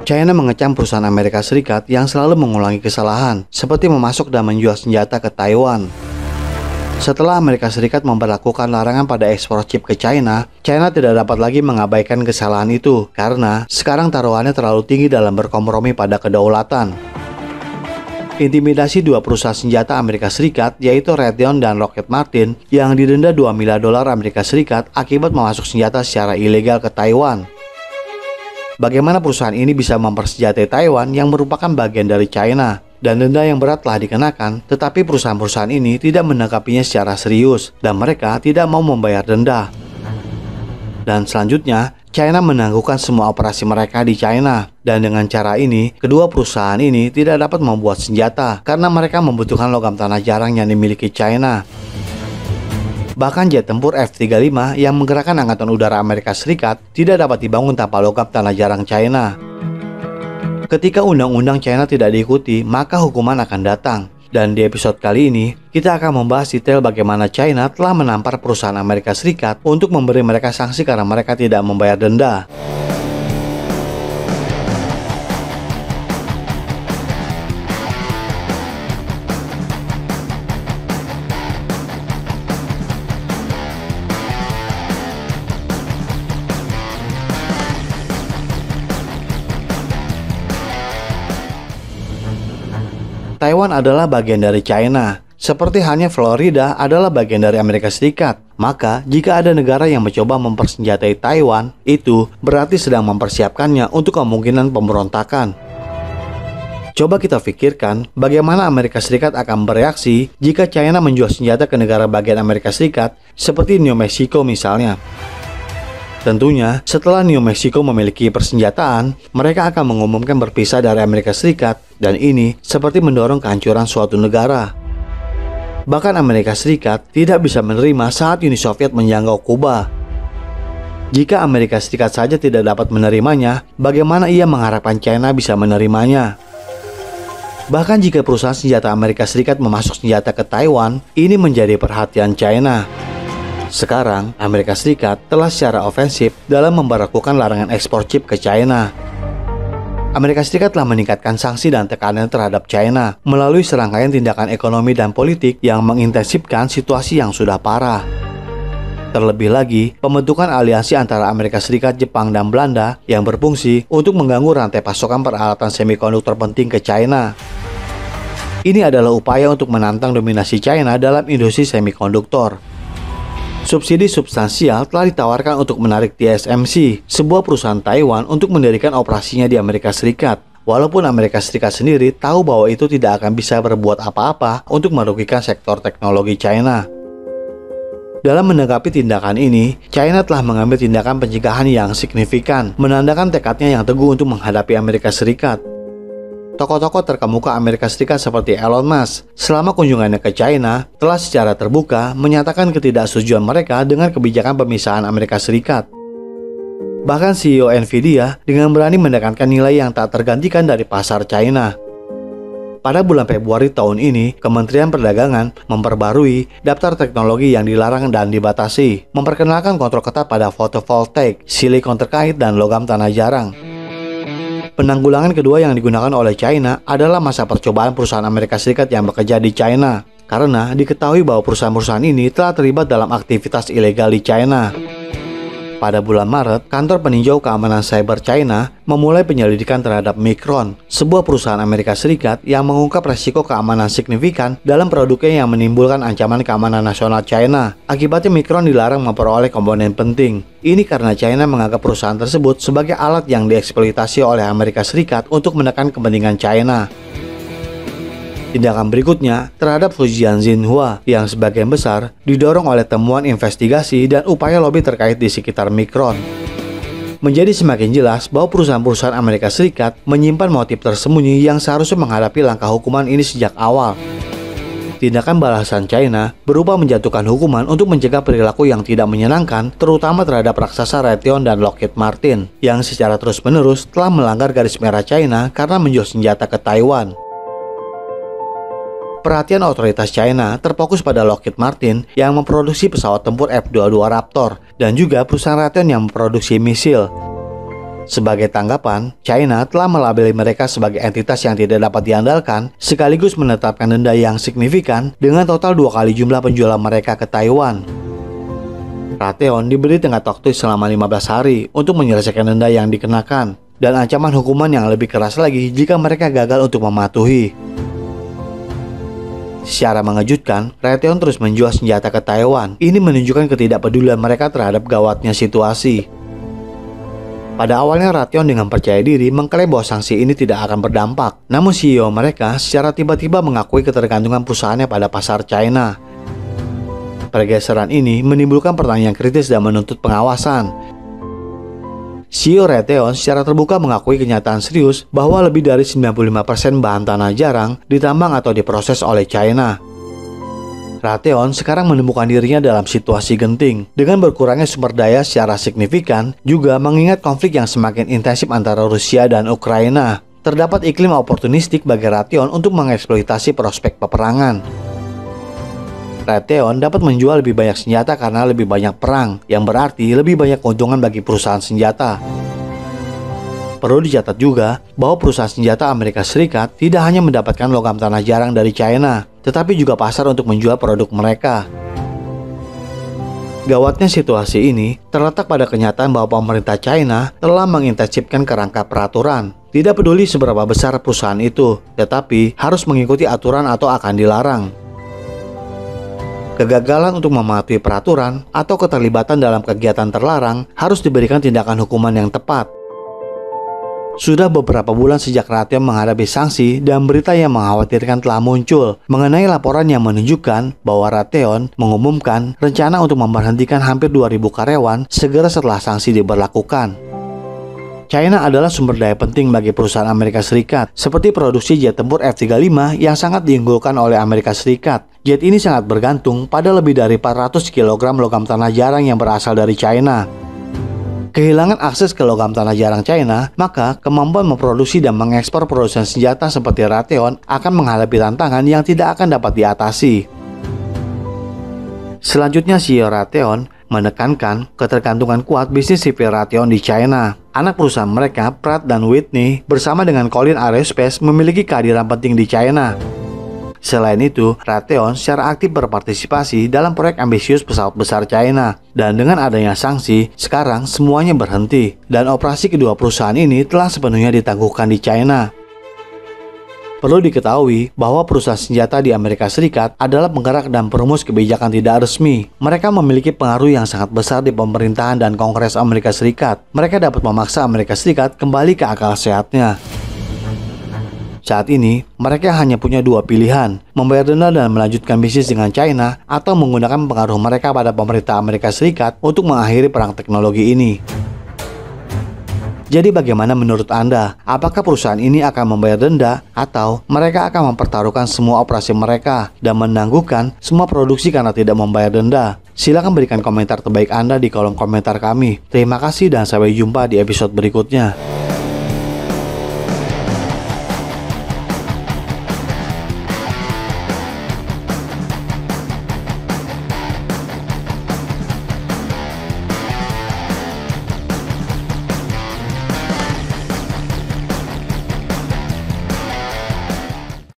China mengecam perusahaan Amerika Serikat yang selalu mengulangi kesalahan, seperti memasok dan menjual senjata ke Taiwan. Setelah Amerika Serikat memberlakukan larangan pada ekspor chip ke China, China tidak dapat lagi mengabaikan kesalahan itu karena sekarang taruhannya terlalu tinggi dalam berkompromi pada kedaulatan. Intimidasi dua perusahaan senjata Amerika Serikat yaitu Raytheon dan Lockheed Martin yang didenda $2 miliar Amerika Serikat akibat memasok senjata secara ilegal ke Taiwan. Bagaimana perusahaan ini bisa mempersenjatai Taiwan yang merupakan bagian dari China? Dan denda yang berat telah dikenakan, tetapi perusahaan-perusahaan ini tidak menanggapinya secara serius dan mereka tidak mau membayar denda. Dan selanjutnya, China menangguhkan semua operasi mereka di China. Dan dengan cara ini, kedua perusahaan ini tidak dapat membuat senjata karena mereka membutuhkan logam tanah jarang yang dimiliki China. Bahkan jet tempur F-35 yang menggerakkan Angkatan Udara Amerika Serikat tidak dapat dibangun tanpa logam tanah jarang China. Ketika undang-undang China tidak diikuti, maka hukuman akan datang. Dan di episode kali ini, kita akan membahas detail bagaimana China telah menampar perusahaan Amerika Serikat untuk memberi mereka sanksi karena mereka tidak membayar denda. Taiwan adalah bagian dari China, seperti halnya Florida adalah bagian dari Amerika Serikat. Maka, jika ada negara yang mencoba mempersenjatai Taiwan, itu berarti sedang mempersiapkannya untuk kemungkinan pemberontakan. Coba kita pikirkan bagaimana Amerika Serikat akan bereaksi jika China menjual senjata ke negara bagian Amerika Serikat, seperti New Mexico misalnya. Tentunya, setelah New Mexico memiliki persenjataan, mereka akan mengumumkan berpisah dari Amerika Serikat, dan ini seperti mendorong kehancuran suatu negara. Bahkan Amerika Serikat tidak bisa menerima saat Uni Soviet menjangkau Kuba. Jika Amerika Serikat saja tidak dapat menerimanya, bagaimana ia mengharapkan China bisa menerimanya? Bahkan jika perusahaan senjata Amerika Serikat memasok senjata ke Taiwan, ini menjadi perhatian China. Sekarang, Amerika Serikat telah secara ofensif dalam memberlakukan larangan ekspor chip ke China. Amerika Serikat telah meningkatkan sanksi dan tekanan terhadap China melalui serangkaian tindakan ekonomi dan politik yang mengintensifkan situasi yang sudah parah. Terlebih lagi, pembentukan aliansi antara Amerika Serikat, Jepang, dan Belanda yang berfungsi untuk mengganggu rantai pasokan peralatan semikonduktor penting ke China. Ini adalah upaya untuk menantang dominasi China dalam industri semikonduktor. Subsidi substansial telah ditawarkan untuk menarik TSMC, sebuah perusahaan Taiwan, untuk mendirikan operasinya di Amerika Serikat. Walaupun Amerika Serikat sendiri tahu bahwa itu tidak akan bisa berbuat apa-apa untuk merugikan sektor teknologi China. Dalam menanggapi tindakan ini, China telah mengambil tindakan pencegahan yang signifikan, menandakan tekadnya yang teguh untuk menghadapi Amerika Serikat. Tokoh-tokoh terkemuka Amerika Serikat seperti Elon Musk selama kunjungannya ke China telah secara terbuka menyatakan ketidaksetujuan mereka dengan kebijakan pemisahan Amerika Serikat. Bahkan CEO Nvidia dengan berani menekankan nilai yang tak tergantikan dari pasar China. Pada bulan Februari tahun ini, Kementerian Perdagangan memperbarui daftar teknologi yang dilarang dan dibatasi, memperkenalkan kontrol ketat pada fotovoltaik, silikon terkait, dan logam tanah jarang. Penanggulangan kedua yang digunakan oleh China adalah masa percobaan perusahaan Amerika Serikat yang bekerja di China, karena diketahui bahwa perusahaan-perusahaan ini telah terlibat dalam aktivitas ilegal di China. Pada bulan Maret, kantor peninjau keamanan cyber China memulai penyelidikan terhadap Micron, sebuah perusahaan Amerika Serikat yang mengungkap resiko keamanan signifikan dalam produknya yang menimbulkan ancaman keamanan nasional China. Akibatnya Micron dilarang memperoleh komponen penting. Ini karena China menganggap perusahaan tersebut sebagai alat yang dieksploitasi oleh Amerika Serikat untuk menekan kepentingan China. Tindakan berikutnya terhadap Fujian Xinhua yang sebagian besar didorong oleh temuan investigasi dan upaya lobi terkait di sekitar Micron. Menjadi semakin jelas bahwa perusahaan-perusahaan Amerika Serikat menyimpan motif tersembunyi yang seharusnya menghadapi langkah hukuman ini sejak awal. Tindakan balasan China berupa menjatuhkan hukuman untuk mencegah perilaku yang tidak menyenangkan, terutama terhadap raksasa Raytheon dan Lockheed Martin, yang secara terus-menerus telah melanggar garis merah China karena menjual senjata ke Taiwan. Perhatian otoritas China terfokus pada Lockheed Martin yang memproduksi pesawat tempur F-22 Raptor dan juga perusahaan Raytheon yang memproduksi misil. Sebagai tanggapan, China telah melabeli mereka sebagai entitas yang tidak dapat diandalkan, sekaligus menetapkan denda yang signifikan dengan total 2 kali jumlah penjualan mereka ke Taiwan. Raytheon diberi tenggat waktu selama 15 hari untuk menyelesaikan denda yang dikenakan, dan ancaman hukuman yang lebih keras lagi jika mereka gagal untuk mematuhi. Secara mengejutkan, Raytheon terus menjual senjata ke Taiwan. Ini menunjukkan ketidakpedulian mereka terhadap gawatnya situasi. Pada awalnya Raytheon dengan percaya diri mengklaim bahwa sanksi ini tidak akan berdampak. Namun CEO mereka secara tiba-tiba mengakui ketergantungan perusahaannya pada pasar China. Pergeseran ini menimbulkan pertanyaan kritis dan menuntut pengawasan. CEO Raytheon secara terbuka mengakui kenyataan serius bahwa lebih dari 95% bahan tanah jarang ditambang atau diproses oleh China. Raytheon sekarang menemukan dirinya dalam situasi genting. Dengan berkurangnya sumber daya secara signifikan, juga mengingat konflik yang semakin intensif antara Rusia dan Ukraina. Terdapat iklim oportunistik bagi Raytheon untuk mengeksploitasi prospek peperangan. Raytheon dapat menjual lebih banyak senjata karena lebih banyak perang, yang berarti lebih banyak keuntungan bagi perusahaan senjata. Perlu dicatat juga bahwa perusahaan senjata Amerika Serikat tidak hanya mendapatkan logam tanah jarang dari China, tetapi juga pasar untuk menjual produk mereka. Gawatnya situasi ini terletak pada kenyataan bahwa pemerintah China telah mengintensifkan kerangka peraturan. Tidak peduli seberapa besar perusahaan itu, tetapi harus mengikuti aturan atau akan dilarang. Kegagalan untuk mematuhi peraturan atau keterlibatan dalam kegiatan terlarang harus diberikan tindakan hukuman yang tepat. Sudah beberapa bulan sejak Raytheon menghadapi sanksi dan berita yang mengkhawatirkan telah muncul mengenai laporan yang menunjukkan bahwa Raytheon mengumumkan rencana untuk memberhentikan hampir 2.000 karyawan segera setelah sanksi diberlakukan. China adalah sumber daya penting bagi perusahaan Amerika Serikat, seperti produksi jet tempur F-35 yang sangat diunggulkan oleh Amerika Serikat. Jet ini sangat bergantung pada lebih dari 400 kg logam tanah jarang yang berasal dari China. Kehilangan akses ke logam tanah jarang China, maka kemampuan memproduksi dan mengekspor produsen senjata seperti Raytheon akan menghadapi tantangan yang tidak akan dapat diatasi. Selanjutnya, CEO Raytheon menekankan ketergantungan kuat bisnis sipil Raytheon di China. Anak perusahaan mereka, Pratt dan Whitney, bersama dengan Collins Aerospace memiliki kehadiran penting di China. Selain itu, Raytheon secara aktif berpartisipasi dalam proyek ambisius pesawat besar China. Dan dengan adanya sanksi, sekarang semuanya berhenti. Dan operasi kedua perusahaan ini telah sepenuhnya ditangguhkan di China. Perlu diketahui bahwa perusahaan senjata di Amerika Serikat adalah penggerak dan perumus kebijakan tidak resmi. Mereka memiliki pengaruh yang sangat besar di pemerintahan dan Kongres Amerika Serikat. Mereka dapat memaksa Amerika Serikat kembali ke akal sehatnya. Saat ini, mereka hanya punya dua pilihan, membayar denda dan melanjutkan bisnis dengan China, atau menggunakan pengaruh mereka pada pemerintah Amerika Serikat untuk mengakhiri perang teknologi ini. Jadi bagaimana menurut Anda? Apakah perusahaan ini akan membayar denda atau mereka akan mempertaruhkan semua operasi mereka dan menangguhkan semua produksi karena tidak membayar denda? Silakan berikan komentar terbaik Anda di kolom komentar kami. Terima kasih dan sampai jumpa di episode berikutnya.